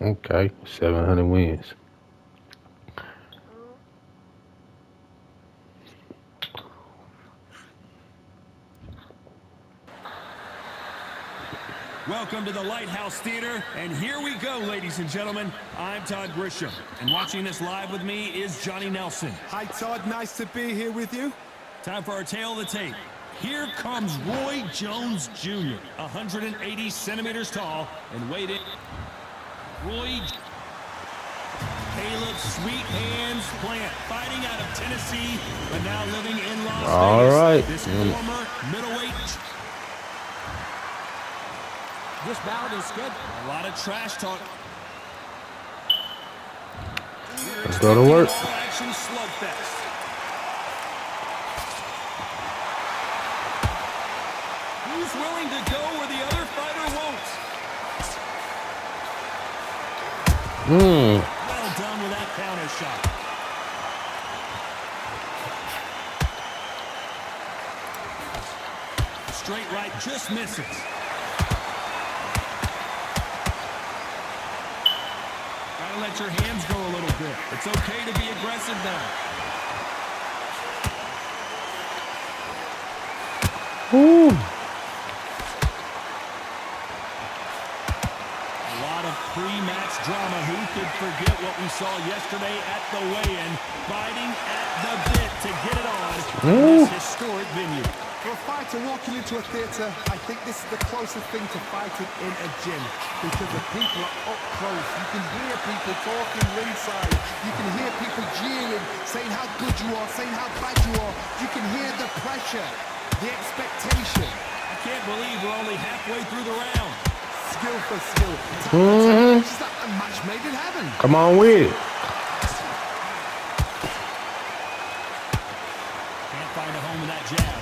Okay, 700 wins. Welcome to the Lighthouse Theater, and here we go, ladies and gentlemen. I'm Todd Grisham, and watching this live with me is Johnny Nelson. Hi, Todd. Nice to be here with you. Time for our tale of the tape. Here comes Roy Jones Jr., 180 centimeters tall, and weighed in. Roy Caleb Sweet Hands Plant, fighting out of Tennessee, but now living in Las Vegas. All right. This former middleweight. This bout is good. A lot of trash talk. Let's go to work. All-action slugfest. Who's willing to go where the other fighter won't? Well done with that counter shot. Straight right just misses. Gotta let your hands go a little bit. It's okay to be aggressive now. Ooh. Pre-match drama. Who could forget what we saw yesterday at the weigh-in? Fighting at the bit to get it on in this historic venue. For a fighter walking into a theatre, I think this is the closest thing to fighting in a gym because the people are up close. You can hear people talking ringside. You can hear people jeering, saying how good you are, saying how bad you are. You can hear the pressure, the expectation. I can't believe we're only halfway through the round. Skill for skill. It's like a match made in heaven. Come on with it. Can't find a home with that jab.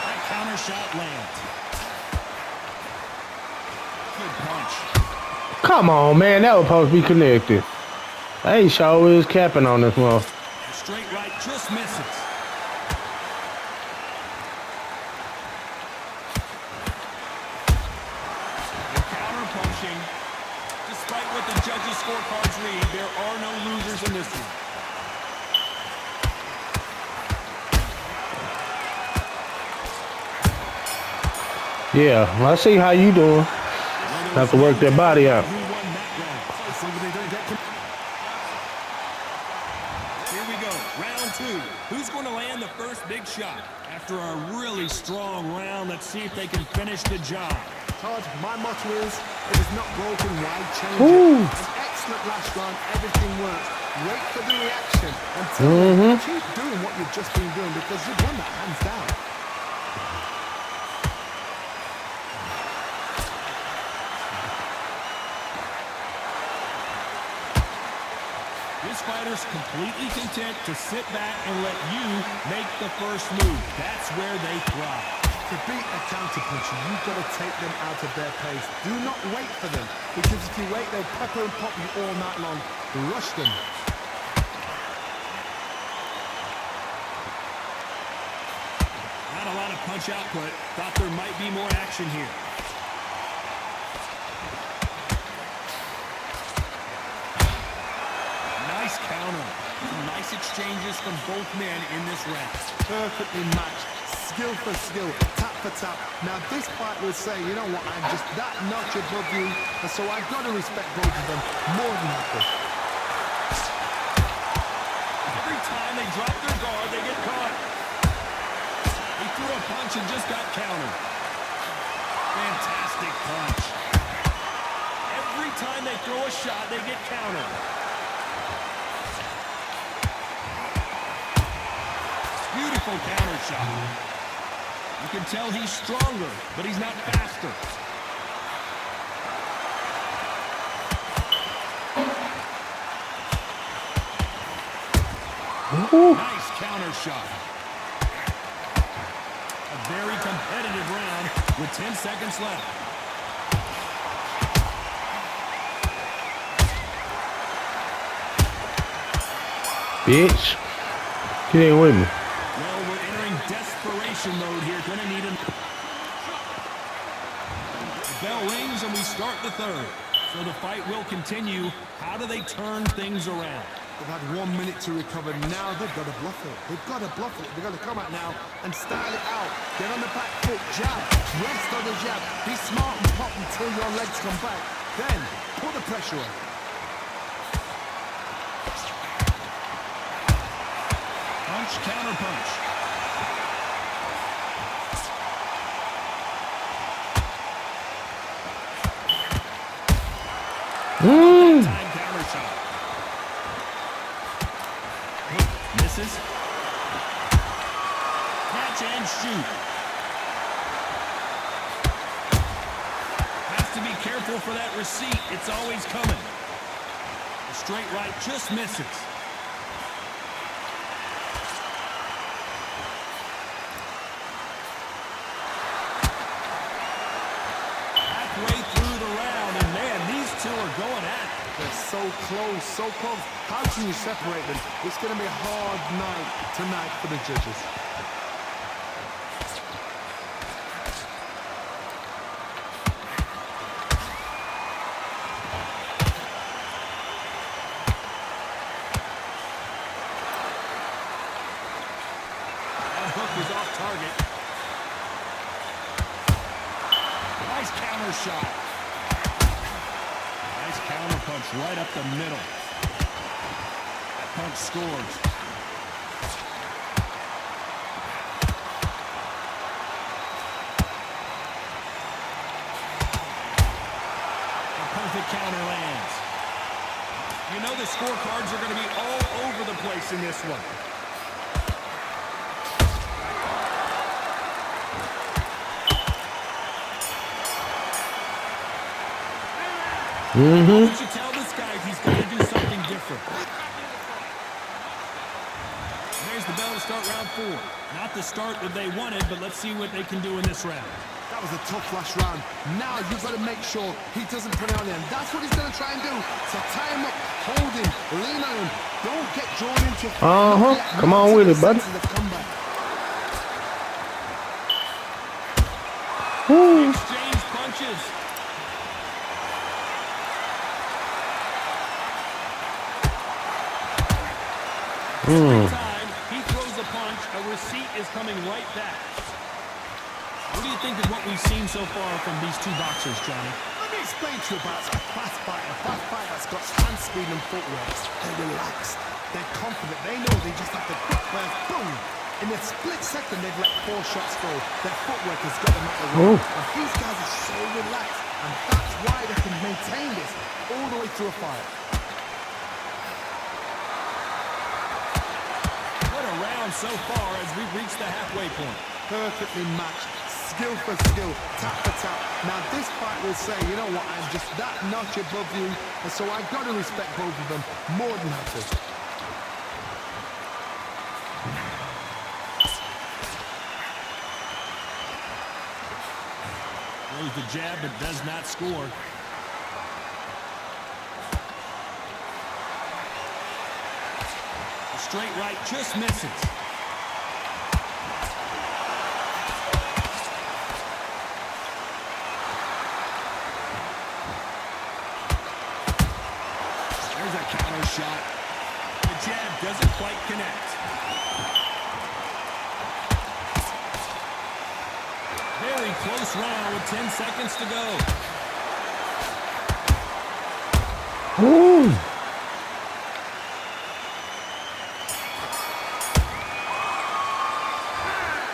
That counter shot lands. Good punch. Come on, man. That was supposed to be connected. Hey, show is capping on this one. Straight right just misses. The counter punching. Despite what the judges' scorecards read, there are no losers in this one. Yeah, I see how you doing. Have to work that body out. Who's going to land the first big shot? After a really strong round, let's see if they can finish the job. Todd, my motto is, it is not broken, why change it? An excellent last round, everything works. Wait for the reaction until keep doing what you've just been doing because you've won that hands down. This fighter's completely content to sit back and let you make the first move. That's where they thrive. To beat a counter-puncher, you've got to take them out of their pace. Do not wait for them, because if you wait, they'll pepper and pop you all night long. Rush them. Not a lot of punch output. Thought there might be more action here. Nice counter. Some nice exchanges from both men in this round. Perfectly matched. Skill for skill. Tap for tap. Now this fight will say, you know what, I'm just that notch above you. And so I've got to respect both of them more than happy. Every time they drop their guard, they get caught. He threw a punch and just got countered. Fantastic punch. Every time they throw a shot, they get countered. Beautiful counter shot. You can tell he's stronger, but he's not faster. Nice counter shot. A very competitive round with 10 seconds left. Bitch. Get in with me. Well, we're entering desperation desperation mode here. Going to need him. The bell rings and we start the third. So the fight will continue. How do they turn things around? They've had 1 minute to recover. Now they've got to bluff it. They've got to bluff it. They've got to come out now and style it out. Get on the back foot, jab. Rest on the jab. Be smart and pop until your legs come back. Then put the pressure on. Punch, counter punch. Time counter shot. Misses. Catch and shoot. Has to be careful for that receipt. It's always coming. The straight right just misses. Halfway through the round, and man, these two are going at it. They're so close, so close. How can you separate them? It's going to be a hard night tonight for the judges. That hook is off target. Nice counter shot. Nice counter punch right up the middle. That punch scores. A perfect counter lands. You know the scorecards are going to be all over the place in this one. Why don't you tell this guy he's got to do something different? There's the bell to start round 4. Not the start that they wanted, but let's see what they can do in this round. That was a tough last round. Now you've got to make sure he doesn't put it on him. That's what he's going to try and do. So tie him up, hold him, lean on him. Don't get drawn into it. Come on with it, bud. Exchange punches. Every time he throws a punch, a receipt is coming right back. What do you think of what we've seen so far from these two boxers, Johnny? Let me explain to you about a fast fighter. Fast fighter that's got hand speed and footwork. They're relaxed. They're confident. They know they just have to quick burst, boom. In a split second, they've let 4 shots go. Their footwork has got them out the way. And these guys are so relaxed. And that's why they can maintain this all the way through a fight. So far as we've reached the halfway point. Perfectly matched, skill for skill, tap for tap. Now this fight will say, you know what, I'm just that notch above you, and so I've got to respect both of them more than happy. Throws the jab but does not score. The straight right just misses. Shot. The jab doesn't quite connect. Very close round with 10 seconds to go. Ooh.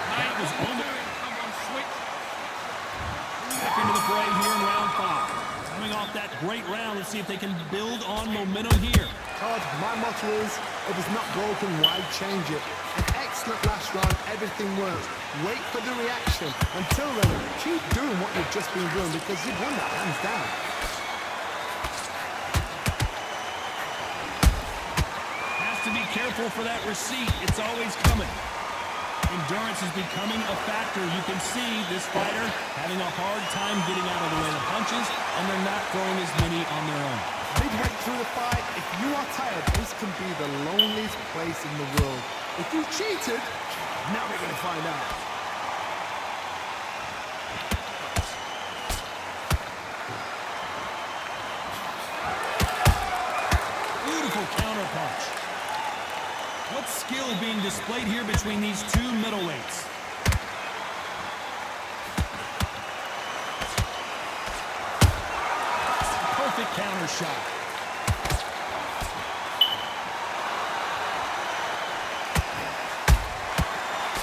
Knight was back into the fray here in round 5. Coming off that great round, let's see if they can build on momentum here. Todd, my motto is, if it's not broken, why change it? An excellent last round, everything works. Wait for the reaction. Until then, keep doing what you've just been doing because you've won that hands down. Has to be careful for that receipt. It's always coming. Endurance is becoming a factor. You can see this fighter having a hard time getting out of the way of punches, and they're not throwing as many on their own. Midway through the fight, if you are tired, this can be the loneliest place in the world. If you cheated, now we're going to find out. What skill being displayed here between these two middleweights. Perfect counter shot.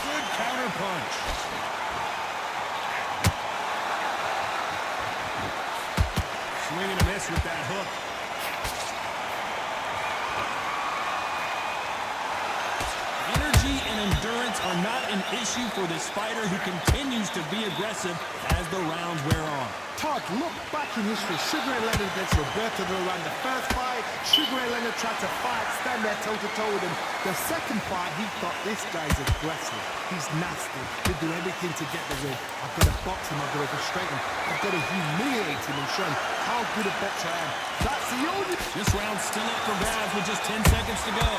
Good counter punch. Swing and a miss with that hook. Energy and endurance are not an issue for this fighter who continues to be aggressive as the rounds wear on. Todd, look back in history. Sugar Ray Leonard against Roberto Duran. The first fight, Sugar Ray Leonard tried to fight, stand there toe-to-toe with him. The second fight, he thought, this guy's aggressive. He's nasty. He'll do everything to get the win. I've got to box him. I've got to frustrate him. I've got to humiliate him and show him how good a boxer I am. That's the only... This round's still up for grabs with just 10 seconds to go.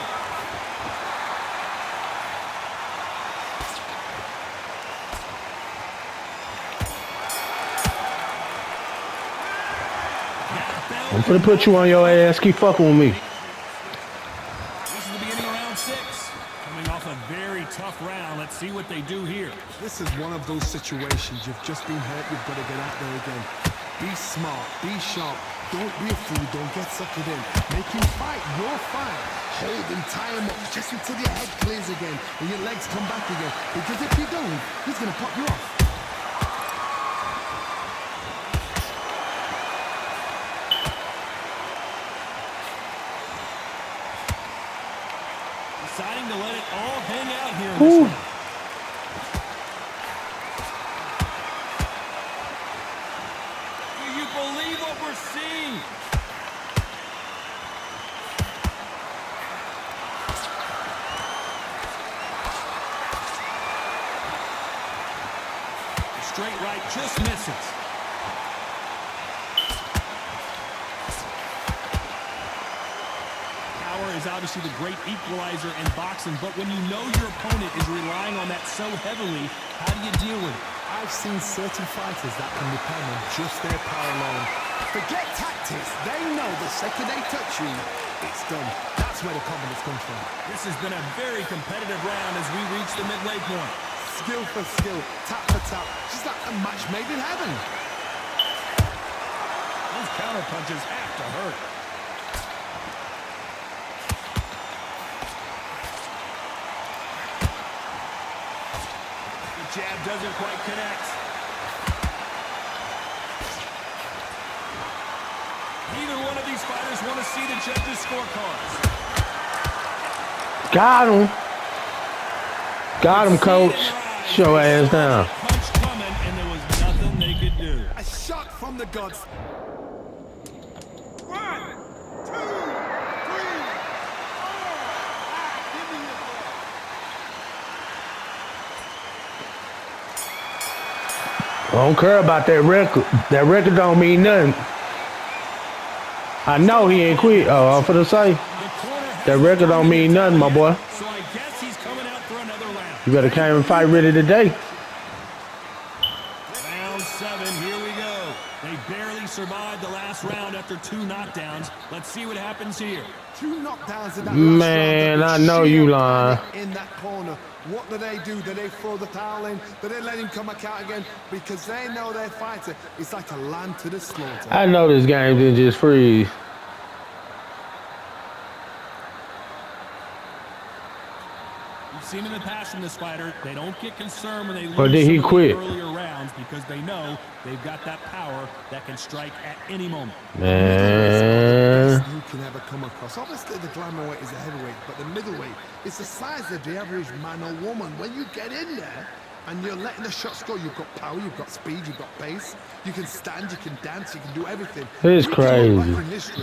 I'm gonna put you on your ass. Keep fucking with me. This is the beginning of round 6. Coming off a very tough round. Let's see what they do here. This is one of those situations. You've just been hurt. You've got to get out there again. Be smart. Be sharp. Don't be a fool. Don't get sucked in. Make him fight your fight. Hold him, tie him up just until your head clears again and your legs come back again. Because if you don't, he's going to pop you off. Deciding to let it all hang out here in this round. Do you believe what we're seeing? The straight right just misses. Is obviously the great equalizer in boxing, but when you know your opponent is relying on that so heavily, how do you deal with it? I've seen certain fighters that can depend on just their power alone. Forget tactics. They know the second they touch you, it's done. That's where the confidence comes from. This has been a very competitive round as we reach the midway point. Skill for skill, tap for tap, just like a match made in heaven. Those counter punches have to hurt. Jab doesn't quite connect. Neither one of these fighters want to see the judges' scorecards. Got him. Got him, coach. Show ass down. Punch coming, and there was nothing they could do. A shot from the gods. 1, 2, 3, 4. Give me the ball. I don't care about that record. That record don't mean nothing. I know he ain't quit. Oh, I'm finna say. That record don't mean nothing, my boy. So I guess he's coming out for another round. You better come and fight ready today. Round 7, here we go. They barely survived the last round after 2 knockdowns. Let's see what happens here. 2 knockdowns in that Man, last I round. know you lying. In that corner. What do? Do they throw the towel in? Do they let him come back out again? Because they know their fighter is like a lamb to the slaughter. I know this game didn't just freeze. You've seen in the past from this fighter, they don't get concerned when they lose Or did he some of the quit? earlier rounds because they know they've got that power that can strike at any moment. Man. You can ever come across. Obviously, the glamour weight is a heavyweight, but the middleweight is the size of the average man or woman. When you get in there and you're letting the shots go, you've got power, you've got speed, you've got pace. You can stand, you can dance, you can do everything. It's crazy.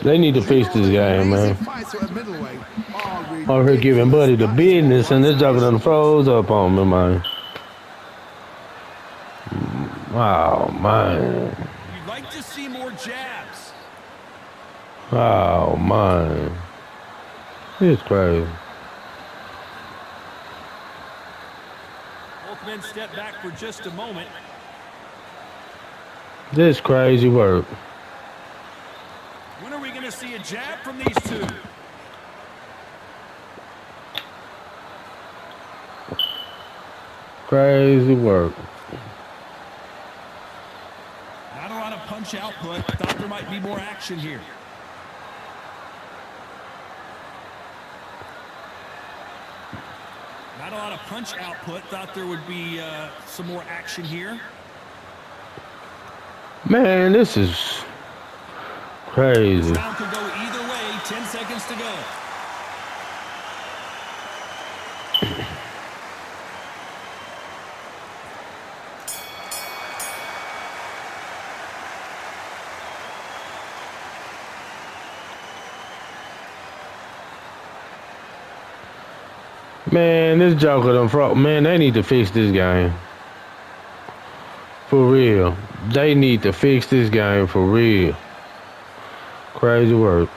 They need to fix this game, man. Over here giving Buddy the business, and this joker done froze up on me, man. Wow, man. You'd like to see more jabs. Oh, man. It's crazy. Both men step back for just a moment. This crazy work. When are we going to see a jab from these two? Crazy work. Not a lot of punch output. Thought there might be more action here. Not a lot of punch output. Thought there would be some more action here. Man, this is crazy. This round could go either way. 10 seconds to go. Man, this Joker done fraud. Man, they need to fix this game. For real. They need to fix this game for real. Crazy work.